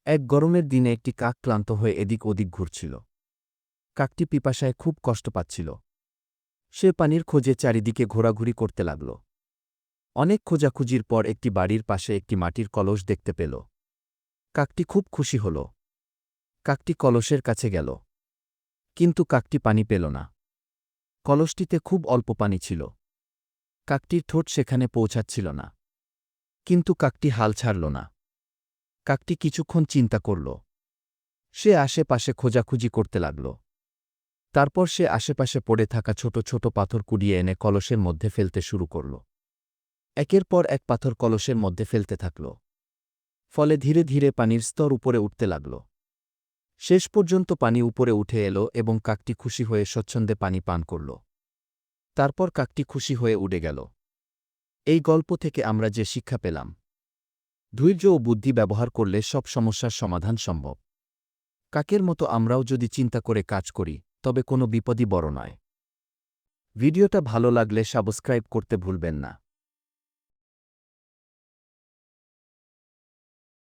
এক গরমের দিনে একটি কাক ক্লান্ত হয়ে এদিক ওদিক ঘুরছিল। কাকটি পিপাসায় খুব কষ্ট পাচ্ছিল। সে পানির খোঁজে চারিদিকে ঘোরাঘুরি করতে লাগল। অনেক খোঁজাখুঁজির পর একটি বাড়ির পাশে একটি মাটির কলস দেখতে পেল। কাকটি খুব খুশি হল। কাকটি কলসের কাছে গেল। কিন্তু কাকটি পানি পেল না। কলসটিতে খুব অল্প পানি ছিল। কাকটির ঠোঁট সেখানে পৌঁছাচ্ছিল না। কিন্তু কাকটি হাল ছাড়ল না। কাকটি কিছুক্ষণ চিন্তা করল। সে আশেপাশে খোঁজাখুঁজি করতে লাগল। তারপর সে আশেপাশে পড়ে থাকা ছোট ছোট পাথর কুড়িয়ে এনে কলসের মধ্যে ফেলতে শুরু করল। একের পর এক পাথর কলসের মধ্যে ফেলতে থাকল। ফলে ধীরে ধীরে পানির স্তর উপরে উঠতে লাগল। শেষ পর্যন্ত পানি উপরে উঠে এলো এবং কাকটি খুশি হয়ে স্বচ্ছন্দে পানি পান করল। তারপর কাকটি খুশি হয়ে উড়ে গেল। এই গল্প থেকে আমরা যে শিক্ষা পেলাম, ধৈর্য ও বুদ্ধি ব্যবহার করলে সব সমস্যার সমাধান সম্ভব। কাকের মতো আমরাও যদি চিন্তা করে কাজ করি, তবে কোনো বিপদই বড় নয়। ভিডিওটা ভালো লাগলে সাবস্ক্রাইব করতে ভুলবেন না।